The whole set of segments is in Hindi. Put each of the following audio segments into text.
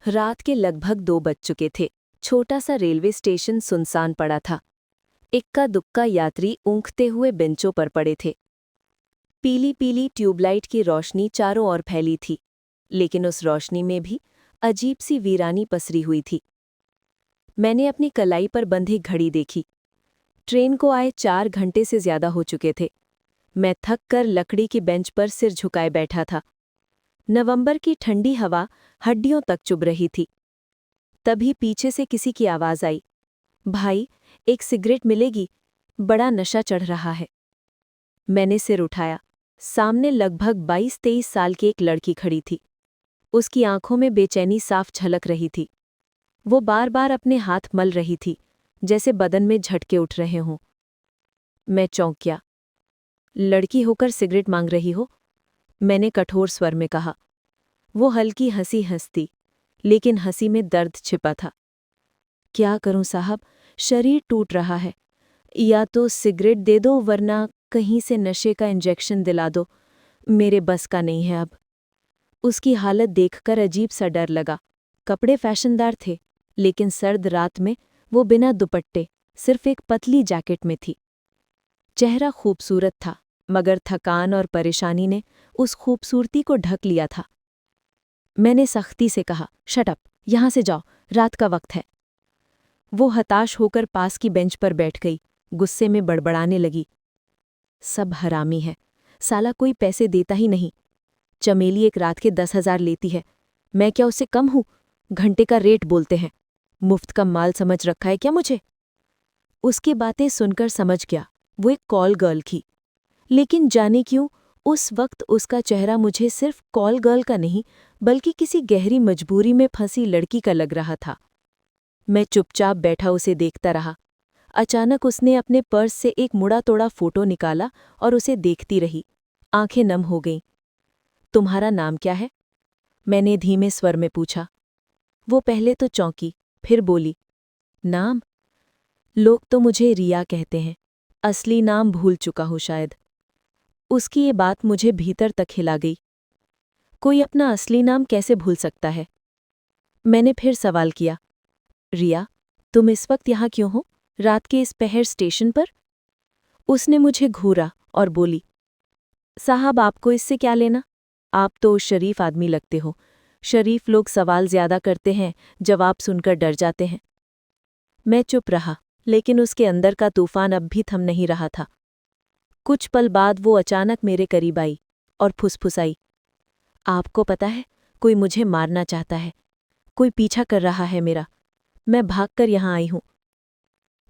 रात के लगभग 2 बज चुके थे। छोटा सा रेलवे स्टेशन सुनसान पड़ा था। इक्का दुक्का यात्री ऊँघते हुए बेंचों पर पड़े थे। पीली पीली ट्यूबलाइट की रोशनी चारों ओर फैली थी, लेकिन उस रोशनी में भी अजीब सी वीरानी पसरी हुई थी। मैंने अपनी कलाई पर बंधी घड़ी देखी। ट्रेन को आए 4 घंटे से ज्यादा हो चुके थे। मैं थक कर लकड़ी की बेंच पर सिर झुकाए बैठा था। नवंबर की ठंडी हवा हड्डियों तक चुभ रही थी। तभी पीछे से किसी की आवाज आई, भाई, एक सिगरेट मिलेगी? बड़ा नशा चढ़ रहा है। मैंने सिर उठाया। सामने लगभग 22-23 साल की एक लड़की खड़ी थी। उसकी आंखों में बेचैनी साफ झलक रही थी। वो बार बार अपने हाथ मल रही थी, जैसे बदन में झटके उठ रहे हों। मैं चौंक गया। लड़की होकर सिगरेट मांग रही हो? मैंने कठोर स्वर में कहा। वो हल्की हंसी हंसती, लेकिन हंसी में दर्द छिपा था। क्या करूं साहब, शरीर टूट रहा है। या तो सिगरेट दे दो, वरना कहीं से नशे का इंजेक्शन दिला दो। मेरे बस का नहीं है अब। उसकी हालत देखकर अजीब सा डर लगा। कपड़े फैशनदार थे, लेकिन सर्द रात में वो बिना दुपट्टे, सिर्फ एक पतली जैकेट में थी। चेहरा खूबसूरत था, मगर थकान और परेशानी ने उस खूबसूरती को ढक लिया था। मैंने सख्ती से कहा, शट अप, यहां से जाओ, रात का वक्त है। वो हताश होकर पास की बेंच पर बैठ गई, गुस्से में बड़बड़ाने लगी। सब हरामी है, साला कोई पैसे देता ही नहीं। चमेली एक रात के 10,000 लेती है, मैं क्या उससे कम हूं? घंटे का रेट बोलते हैं। मुफ्त का माल समझ रखा है क्या मुझे? उसकी बातें सुनकर समझ गया, वो एक कॉल गर्ल थी। लेकिन जाने क्यों उस वक्त उसका चेहरा मुझे सिर्फ कॉल गर्ल का नहीं, बल्कि किसी गहरी मजबूरी में फंसी लड़की का लग रहा था। मैं चुपचाप बैठा उसे देखता रहा। अचानक उसने अपने पर्स से एक मुड़ा तोड़ा फोटो निकाला और उसे देखती रही। आंखें नम हो गईं। तुम्हारा नाम क्या है? मैंने धीमे स्वर में पूछा। वो पहले तो चौंकी, फिर बोली, नाम? लोग तो मुझे रिया कहते हैं। असली नाम भूल चुका हूं शायद। उसकी ये बात मुझे भीतर तक हिला गई। कोई अपना असली नाम कैसे भूल सकता है? मैंने फिर सवाल किया, रिया, तुम इस वक्त यहाँ क्यों हो, रात के इस पहर स्टेशन पर? उसने मुझे घूरा और बोली, साहब, आपको इससे क्या लेना? आप तो शरीफ आदमी लगते हो। शरीफ लोग सवाल ज्यादा करते हैं, जवाब सुनकर डर जाते हैं। मैं चुप रहा, लेकिन उसके अंदर का तूफान अब भी थम नहीं रहा था। कुछ पल बाद वो अचानक मेरे करीब आई और फुसफुसाई, आपको पता है, कोई मुझे मारना चाहता है। कोई पीछा कर रहा है मेरा। मैं भागकर यहाँ आई हूं।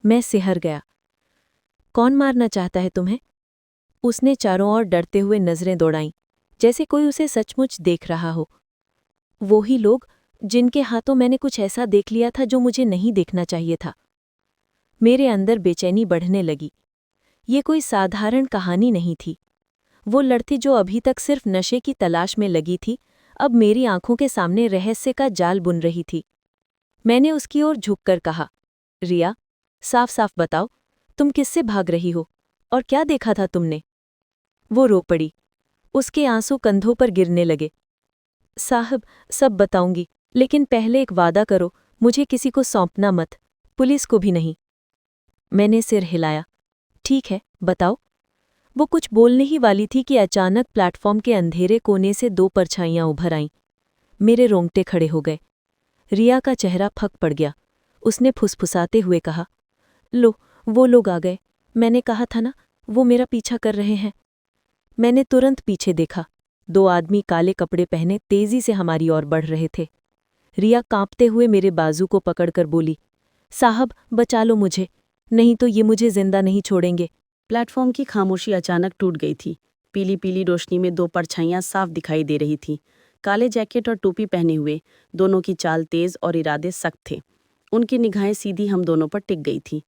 मैं सिहर गया। कौन मारना चाहता है तुम्हें? उसने चारों ओर डरते हुए नजरें दौड़ाईं, जैसे कोई उसे सचमुच देख रहा हो। वो ही लोग जिनके हाथों मैंने कुछ ऐसा देख लिया था जो मुझे नहीं देखना चाहिए था। मेरे अंदर बेचैनी बढ़ने लगी। ये कोई साधारण कहानी नहीं थी। वो लड़की जो अभी तक सिर्फ नशे की तलाश में लगी थी, अब मेरी आंखों के सामने रहस्य का जाल बुन रही थी। मैंने उसकी ओर झुककर कहा, रिया, साफ साफ बताओ, तुम किससे भाग रही हो और क्या देखा था तुमने? वो रो पड़ी। उसके आंसू कंधों पर गिरने लगे। साहब, सब बताऊंगी, लेकिन पहले एक वादा करो, मुझे किसी को सौंपना मत, पुलिस को भी नहीं। मैंने सिर हिलाया। ठीक है, बताओ। वो कुछ बोलने ही वाली थी कि अचानक प्लेटफॉर्म के अंधेरे कोने से 2 परछाइयां उभर आईं। मेरे रोंगटे खड़े हो गए। रिया का चेहरा फक पड़ गया। उसने फुसफुसाते हुए कहा, लो, वो लोग आ गए। मैंने कहा था ना, वो मेरा पीछा कर रहे हैं। मैंने तुरंत पीछे देखा। 2 आदमी काले कपड़े पहने तेजी से हमारी ओर बढ़ रहे थे। रिया कांपते हुए मेरे बाजू को पकड़कर बोली, साहब, बचा लो मुझे, नहीं तो ये मुझे जिंदा नहीं छोड़ेंगे। प्लेटफॉर्म की खामोशी अचानक टूट गई थी। पीली पीली रोशनी में 2 परछाइयां साफ दिखाई दे रही थीं। काले जैकेट और टोपी पहने हुए, दोनों की चाल तेज और इरादे सख्त थे। उनकी निगाहें सीधी हम दोनों पर टिक गई थीं।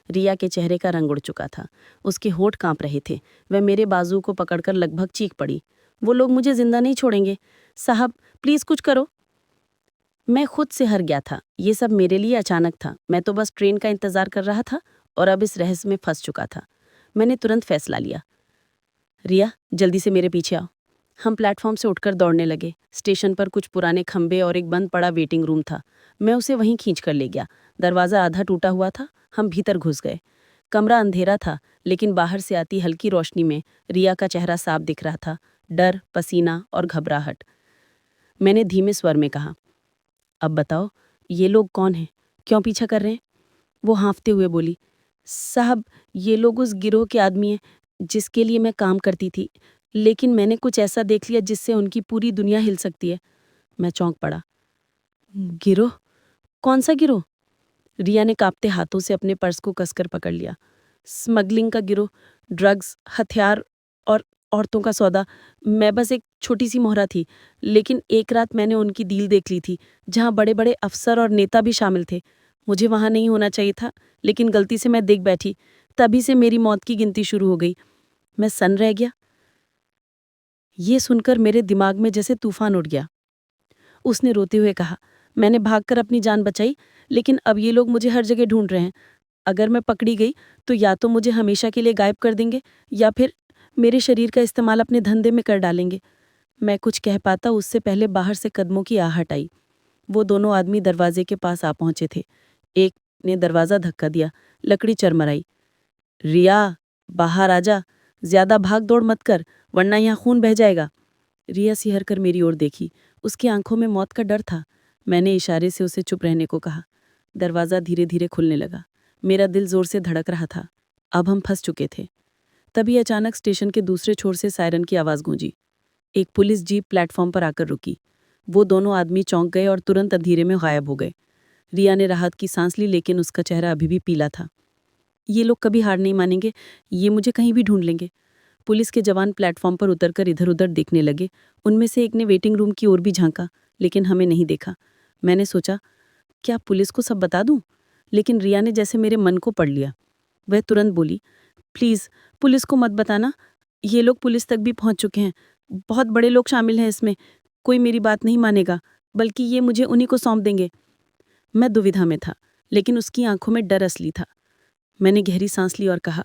रिया के चेहरे का रंग उड़ चुका था। उसके होंठ कांप रहे थे। वह मेरे बाजू को पकड़कर लगभग चीख पड़ी, वो लोग मुझे जिंदा नहीं छोड़ेंगे। साहब, प्लीज कुछ करो। मैं खुद से हर गया था। ये सब मेरे लिए अचानक था। मैं तो बस ट्रेन का इंतजार कर रहा था और अब इस रहस्य में फंस चुका था। मैंने तुरंत फैसला लिया, रिया, जल्दी से मेरे पीछे आओ। हम प्लेटफॉर्म से उठकर दौड़ने लगे। स्टेशन पर कुछ पुराने खंबे और एक बंद पड़ा वेटिंग रूम था। मैं उसे वहीं खींच कर ले गया। दरवाज़ा आधा टूटा हुआ था। हम भीतर घुस गए। कमरा अंधेरा था, लेकिन बाहर से आती हल्की रोशनी में रिया का चेहरा साफ दिख रहा था। डर, पसीना और घबराहट। मैंने धीमे स्वर में कहा, अब बताओ, ये लोग कौन हैं? क्यों पीछा कर रहे हैं? वो हाँफते हुए बोली, साहब, ये लोग उस गिरोह के आदमी हैं जिसके लिए मैं काम करती थी, लेकिन मैंने कुछ ऐसा देख लिया जिससे उनकी पूरी दुनिया हिल सकती है। मैं चौंक पड़ा। गिरोह? कौन सा गिरोह? रिया ने कांपते हाथों से अपने पर्स को कसकर पकड़ लिया। स्मगलिंग का गिरोह, ड्रग्स, हथियार और औरतों का सौदा। मैं बस एक छोटी सी मोहरा थी, लेकिन एक रात मैंने उनकी डील देख ली थी, जहां बड़े बड़े अफसर और नेता भी शामिल थे। मुझे वहां नहीं होना चाहिए था, लेकिन गलती से मैं देख बैठी। तभी से मेरी मौत की गिनती शुरू हो गई। मैं सन्न रह गया। ये सुनकर मेरे दिमाग में जैसे तूफान उठ गया। उसने रोते हुए कहा, मैंने भागकर अपनी जान बचाई, लेकिन अब ये लोग मुझे हर जगह ढूंढ रहे हैं। अगर मैं पकड़ी गई तो या तो मुझे हमेशा के लिए गायब कर देंगे, या फिर मेरे शरीर का इस्तेमाल अपने धंधे में कर डालेंगे। मैं कुछ कह पाता उससे पहले बाहर से कदमों की आहट आई। वो दोनों आदमी दरवाजे के पास आ पहुंचे थे। एक ने दरवाज़ा धक्का दिया। लकड़ी चरमराई। रिया, बाहर आजा, ज्यादा भाग दौड़ मत कर, वरना यहाँ खून बह जाएगा। रिया सिहर कर मेरी ओर देखी। उसकी आंखों में मौत का डर था। मैंने इशारे से उसे चुप रहने को कहा। दरवाज़ा धीरे धीरे खुलने लगा। मेरा दिल जोर से धड़क रहा था। अब हम फंस चुके थे। तभी अचानक स्टेशन के दूसरे छोर से सायरन की आवाज़ गूंजी। एक पुलिस जीप प्लेटफॉर्म पर आकर रुकी। वो दोनों आदमी चौंक गए और तुरंत अंधेरे में गायब हो गए। रिया ने राहत की सांस ली, लेकिन उसका चेहरा अभी भी पीला था। ये लोग कभी हार नहीं मानेंगे, ये मुझे कहीं भी ढूंढ लेंगे। पुलिस के जवान प्लेटफॉर्म पर उतरकर इधर उधर देखने लगे। उनमें से एक ने वेटिंग रूम की ओर भी झांका, लेकिन हमें नहीं देखा। मैंने सोचा, क्या पुलिस को सब बता दूं? लेकिन रिया ने जैसे मेरे मन को पढ़ लिया। वह तुरंत बोली, प्लीज़ पुलिस को मत बताना, ये लोग पुलिस तक भी पहुंच चुके हैं। बहुत बड़े लोग शामिल हैं इसमें। कोई मेरी बात नहीं मानेगा, बल्कि ये मुझे उन्हीं को सौंप देंगे। मैं दुविधा में था, लेकिन उसकी आंखों में डर असली था। मैंने गहरी सांस ली और कहा,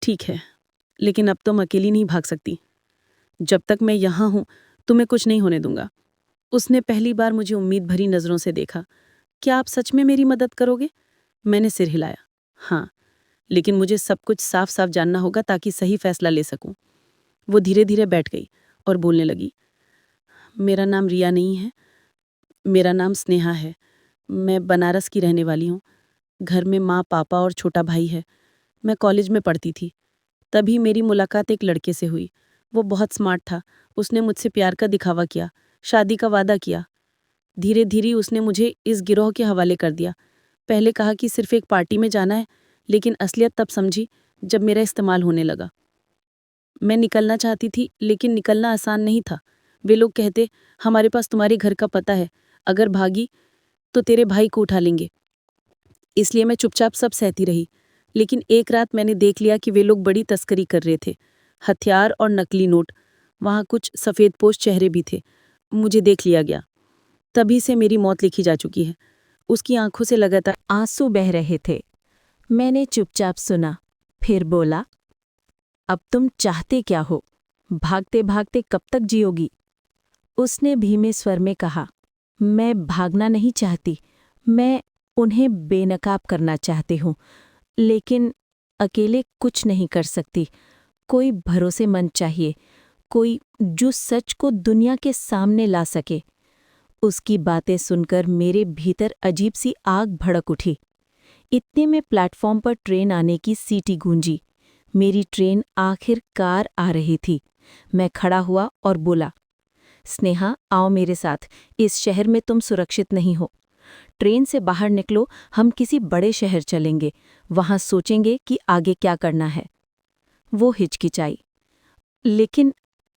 ठीक है, लेकिन अब तुम अकेली नहीं भाग सकती। जब तक मैं यहाँ हूँ, तुम्हें कुछ नहीं होने दूंगा। उसने पहली बार मुझे उम्मीद भरी नज़रों से देखा। क्या आप सच में मेरी मदद करोगे? मैंने सिर हिलाया। हाँ, लेकिन मुझे सब कुछ साफ साफ जानना होगा ताकि सही फैसला ले सकूं। वो धीरे धीरे बैठ गई और बोलने लगी, मेरा नाम रिया नहीं है, मेरा नाम स्नेहा है। मैं बनारस की रहने वाली हूँ। घर में माँ, पापा और छोटा भाई है। मैं कॉलेज में पढ़ती थी। तभी मेरी मुलाकात एक लड़के से हुई। वो बहुत स्मार्ट था। उसने मुझसे प्यार का दिखावा किया, शादी का वादा किया। धीरे धीरे उसने मुझे इस गिरोह के हवाले कर दिया। पहले कहा कि सिर्फ एक पार्टी में जाना है, लेकिन असलियत तब समझी जब मेरा इस्तेमाल होने लगा। मैं निकलना चाहती थी, लेकिन निकलना आसान नहीं था। वे लोग कहते, हमारे पास तुम्हारे घर का पता है, अगर भागी तो तेरे भाई को उठा लेंगे। इसलिए मैं चुपचाप सब सहती रही। लेकिन एक रात मैंने देख लिया कि वे लोग बड़ी तस्करी कर रहे थे। हथियार और नकली नोट। वहाँ कुछ सफ़ेदपोश चेहरे भी थे। मुझे देख लिया गया। तभी से मेरी मौत लिखी जा चुकी है। उसकी आंखों से लगातार आंसू बह रहे थे। मैंने चुपचाप सुना, फिर बोला, अब तुम चाहते क्या हो? भागते भागते कब तक जियोगी? उसने धीमे स्वर में कहा, मैं भागना नहीं चाहती, मैं उन्हें बेनकाब करना चाहती हूँ, लेकिन अकेले कुछ नहीं कर सकती। कोई भरोसेमंद चाहिए, कोई जो सच को दुनिया के सामने ला सके। उसकी बातें सुनकर मेरे भीतर अजीब सी आग भड़क उठी। इतने में प्लेटफॉर्म पर ट्रेन आने की सीटी गूंजी। मेरी ट्रेन आखिरकार आ रही थी। मैं खड़ा हुआ और बोला, स्नेहा, आओ मेरे साथ, इस शहर में तुम सुरक्षित नहीं हो। ट्रेन से बाहर निकलो, हम किसी बड़े शहर चलेंगे, वहां सोचेंगे कि आगे क्या करना है। वो हिचकिचाई, लेकिन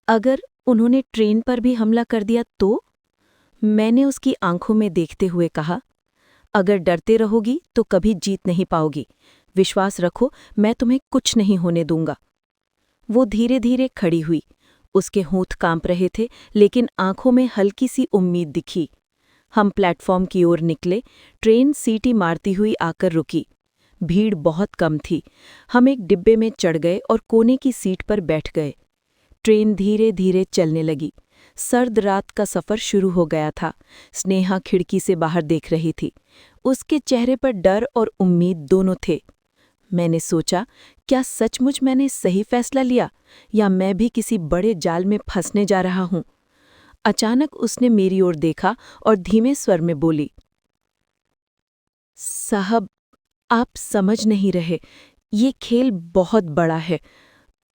अगर उन्होंने ट्रेन पर भी हमला कर दिया तो? मैंने उसकी आंखों में देखते हुए कहा, अगर डरते रहोगी तो कभी जीत नहीं पाओगी। विश्वास रखो, मैं तुम्हें कुछ नहीं होने दूंगा। वो धीरे धीरे खड़ी हुई। उसके होंठ कांप रहे थे, लेकिन आंखों में हल्की सी उम्मीद दिखी। हम प्लेटफॉर्म की ओर निकले। ट्रेन सीटी मारती हुई आकर रुकी। भीड़ बहुत कम थी। हम एक डिब्बे में चढ़ गए और कोने की सीट पर बैठ गए। ट्रेन धीरे धीरे चलने लगी। सर्द रात का सफ़र शुरू हो गया था। स्नेहा खिड़की से बाहर देख रही थी। उसके चेहरे पर डर और उम्मीद दोनों थे। मैंने सोचा, क्या सचमुच मैंने सही फैसला लिया या मैं भी किसी बड़े जाल में फंसने जा रहा हूँ? अचानक उसने मेरी ओर देखा और धीमे स्वर में बोली, साहब, आप समझ नहीं रहे, ये खेल बहुत बड़ा है।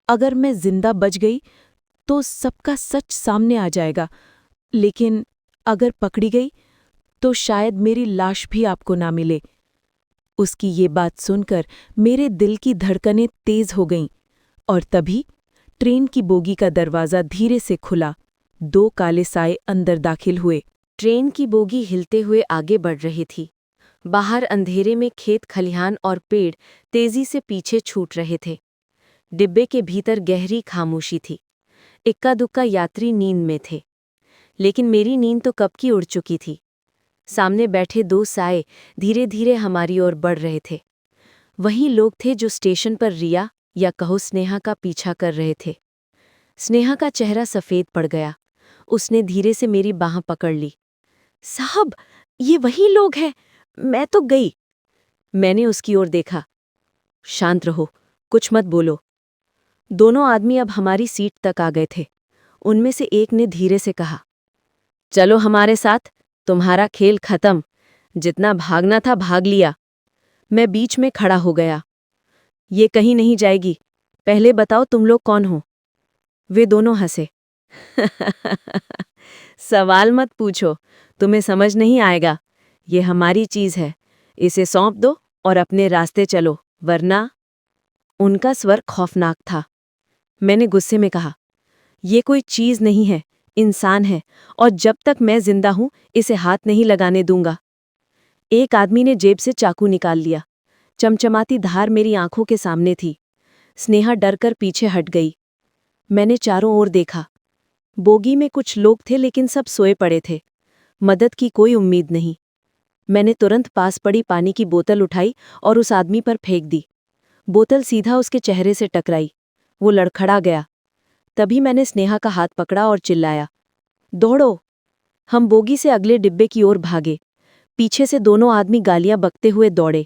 अगर मैं जिंदा बच गई तो सबका सच सामने आ जाएगा, लेकिन अगर पकड़ी गई तो शायद मेरी लाश भी आपको ना मिले। उसकी ये बात सुनकर मेरे दिल की धड़कनें तेज हो गईं और तभी ट्रेन की बोगी का दरवाज़ा धीरे से खुला। 2 काले साए अंदर दाखिल हुए। ट्रेन की बोगी हिलते हुए आगे बढ़ रही थी। बाहर अंधेरे में खेत खलिहान और पेड़ तेजी से पीछे छूट रहे थे। डिब्बे के भीतर गहरी खामोशी थी। इक्का दुक्का यात्री नींद में थे, लेकिन मेरी नींद तो कब की उड़ चुकी थी। सामने बैठे 2 साए धीरे धीरे हमारी ओर बढ़ रहे थे। वही लोग थे जो स्टेशन पर रिया या कहो स्नेहा का पीछा कर रहे थे। स्नेहा का चेहरा सफ़ेद पड़ गया। उसने धीरे से मेरी बाँह पकड़ ली। साहब, ये वही लोग हैं, मैं तो गई। मैंने उसकी ओर देखा। शांत रहो, कुछ मत बोलो। दोनों आदमी अब हमारी सीट तक आ गए थे। उनमें से एक ने धीरे से कहा, चलो हमारे साथ, तुम्हारा खेल खत्म। जितना भागना था भाग लिया। मैं बीच में खड़ा हो गया। ये कहीं नहीं जाएगी। पहले बताओ तुम लोग कौन हो? वे दोनों हंसे। सवाल मत पूछो, तुम्हें समझ नहीं आएगा। ये हमारी चीज है, इसे सौंप दो और अपने रास्ते चलो, वरना। उनका स्वर खौफनाक था। मैंने गुस्से में कहा, ये कोई चीज नहीं है, इंसान है, और जब तक मैं जिंदा हूं इसे हाथ नहीं लगाने दूंगा। एक आदमी ने जेब से चाकू निकाल लिया। चमचमाती धार मेरी आंखों के सामने थी। स्नेहा डरकर पीछे हट गई। मैंने चारों ओर देखा। बोगी में कुछ लोग थे, लेकिन सब सोए पड़े थे। मदद की कोई उम्मीद नहीं। मैंने तुरंत पास पड़ी पानी की बोतल उठाई और उस आदमी पर फेंक दी। बोतल सीधा उसके चेहरे से टकराई। वो लड़खड़ा गया। तभी मैंने स्नेहा का हाथ पकड़ा और चिल्लाया, दौड़ो। हम बोगी से अगले डिब्बे की ओर भागे। पीछे से दोनों आदमी गालियां बकते हुए दौड़े।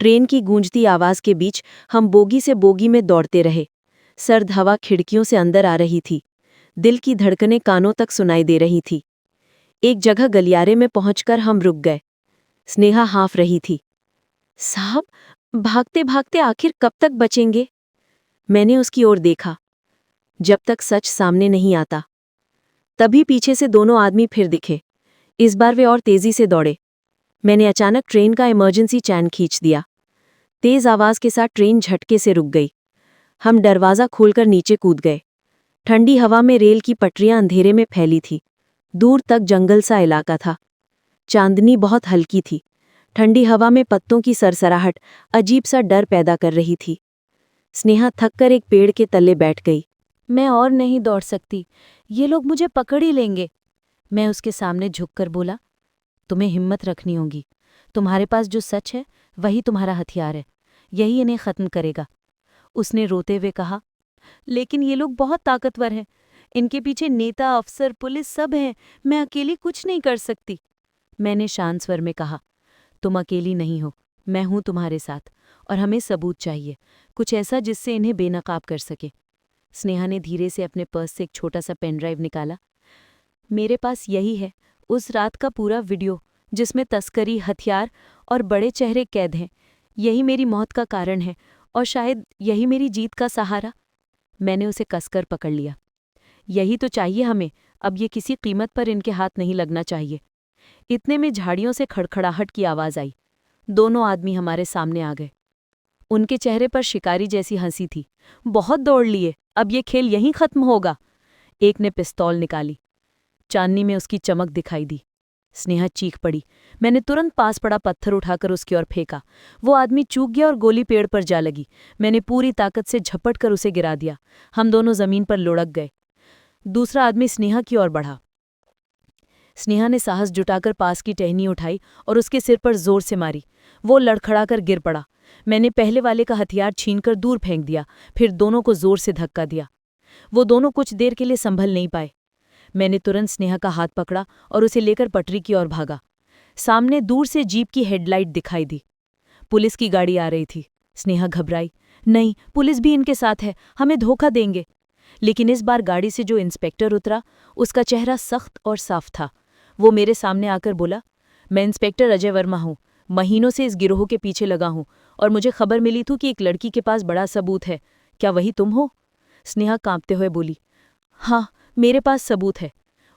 ट्रेन की गूंजती आवाज के बीच हम बोगी से बोगी में दौड़ते रहे। सर्द हवा खिड़कियों से अंदर आ रही थी। दिल की धड़कनें कानों तक सुनाई दे रही थी। एक जगह गलियारे में पहुंचकर हम रुक गए। स्नेहा हाँफ रही थी। साहब, भागते भागते आखिर कब तक बचेंगे? मैंने उसकी ओर देखा। जब तक सच सामने नहीं आता। तभी पीछे से दोनों आदमी फिर दिखे। इस बार वे और तेजी से दौड़े। मैंने अचानक ट्रेन का इमरजेंसी चैन खींच दिया। तेज आवाज के साथ ट्रेन झटके से रुक गई। हम दरवाज़ा खोलकर नीचे कूद गए। ठंडी हवा में रेल की पटरियां अंधेरे में फैली थी। दूर तक जंगल सा इलाका था। चांदनी बहुत हल्की थी। ठंडी हवा में पत्तों की सरसराहट अजीब सा डर पैदा कर रही थी। स्नेहा थककर एक पेड़ के तले बैठ गई। मैं और नहीं दौड़ सकती, ये लोग मुझे पकड़ ही लेंगे। मैं उसके सामने झुककर बोला, तुम्हें हिम्मत रखनी होगी। तुम्हारे पास जो सच है वही तुम्हारा हथियार है, यही इन्हें खत्म करेगा। उसने रोते हुए कहा, लेकिन ये लोग बहुत ताकतवर हैं। इनके पीछे नेता, अफसर, पुलिस सब हैं। मैं अकेली कुछ नहीं कर सकती। मैंने शांत स्वर में कहा, तुम अकेली नहीं हो, मैं हूं तुम्हारे साथ, और हमें सबूत चाहिए, कुछ ऐसा जिससे इन्हें बेनकाब कर सके। स्नेहा ने धीरे से अपने पर्स से एक छोटा सा पेन ड्राइव निकाला। मेरे पास यही है, उस रात का पूरा वीडियो, जिसमें तस्करी, हथियार और बड़े चेहरे कैद हैं। यही मेरी मौत का कारण है और शायद यही मेरी जीत का सहारा। मैंने उसे कसकर पकड़ लिया। यही तो चाहिए हमें, अब ये किसी कीमत पर इनके हाथ नहीं लगना चाहिए। इतने में झाड़ियों से खड़खड़ाहट की आवाज आई। दोनों आदमी हमारे सामने आ गए। उनके चेहरे पर शिकारी जैसी हंसी थी। बहुत दौड़ लिए, अब ये खेल यहीं खत्म होगा। एक ने पिस्तौल निकाली। चांदनी में उसकी चमक दिखाई दी। स्नेहा चीख पड़ी। मैंने तुरंत पास पड़ा पत्थर उठाकर उसकी ओर फेंका। वो आदमी चूक गया और गोली पेड़ पर जा लगी। मैंने पूरी ताकत से झपट कर उसे गिरा दिया। हम दोनों जमीन पर लुढ़क गए। दूसरा आदमी स्नेहा की ओर बढ़ा। स्नेहा ने साहस जुटाकर पास की टहनी उठाई और उसके सिर पर जोर से मारी। वो लड़खड़ाकर गिर पड़ा। मैंने पहले वाले का हथियार छीनकर दूर फेंक दिया, फिर दोनों को जोर से धक्का दिया। वो दोनों कुछ देर के लिए संभल नहीं पाए। मैंने तुरंत स्नेहा का हाथ पकड़ा और उसे लेकर पटरी की ओर भागा। सामने दूर से जीप की हेडलाइट दिखाई दी। पुलिस की गाड़ी आ रही थी। स्नेहा घबराई। नहीं, पुलिस भी इनके साथ है, हमें धोखा देंगे। लेकिन इस बार गाड़ी से जो इंस्पेक्टर उतरा, उसका चेहरा सख्त और साफ था। वो मेरे सामने आकर बोला, मैं इंस्पेक्टर अजय वर्मा हूँ, महीनों से इस गिरोह के पीछे लगा हूँ और मुझे खबर मिली थी कि एक लड़की के पास बड़ा सबूत है। क्या वही तुम हो? स्नेहा कांपते हुए बोली, हाँ, मेरे पास सबूत है।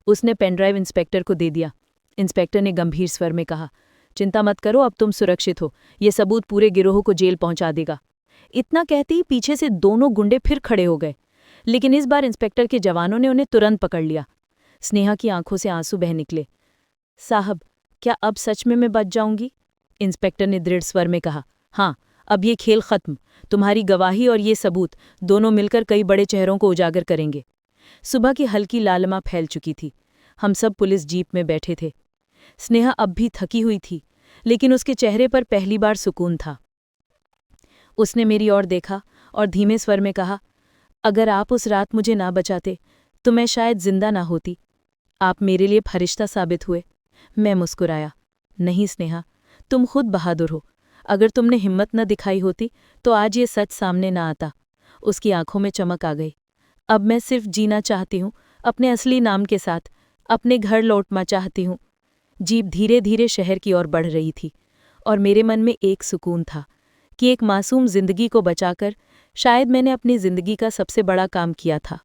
उसने पेनड्राइव इंस्पेक्टर को दे दिया। इंस्पेक्टर ने गंभीर स्वर में कहा, चिंता मत करो, अब तुम सुरक्षित हो। ये सबूत पूरे गिरोह को जेल पहुंचा देगा। इतना कहते ही पीछे से दोनों गुंडे फिर खड़े हो गए, लेकिन इस बार इंस्पेक्टर के जवानों ने उन्हें तुरंत पकड़ लिया। स्नेहा की आंखों से आंसू बह निकले। साहब, क्या अब सच में मैं बच जाऊंगी? इंस्पेक्टर ने दृढ़ स्वर में कहा, हाँ, अब ये खेल खत्म। तुम्हारी गवाही और ये सबूत दोनों मिलकर कई बड़े चेहरों को उजागर करेंगे। सुबह की हल्की लालिमा फैल चुकी थी। हम सब पुलिस जीप में बैठे थे। स्नेहा अब भी थकी हुई थी, लेकिन उसके चेहरे पर पहली बार सुकून था। उसने मेरी ओर देखा और धीमे स्वर में कहा, अगर आप उस रात मुझे ना बचाते तो मैं शायद जिंदा ना होती। आप मेरे लिए फरिश्ता साबित हुए। मैं मुस्कुराया। नहीं स्नेहा, तुम खुद बहादुर हो। अगर तुमने हिम्मत न दिखाई होती तो आज ये सच सामने ना आता। उसकी आंखों में चमक आ गई। अब मैं सिर्फ जीना चाहती हूँ, अपने असली नाम के साथ। अपने घर लौटना चाहती हूँ। जीप धीरे धीरे शहर की ओर बढ़ रही थी और मेरे मन में एक सुकून था कि एक मासूम जिंदगी को बचाकर शायद मैंने अपनी जिंदगी का सबसे बड़ा काम किया था।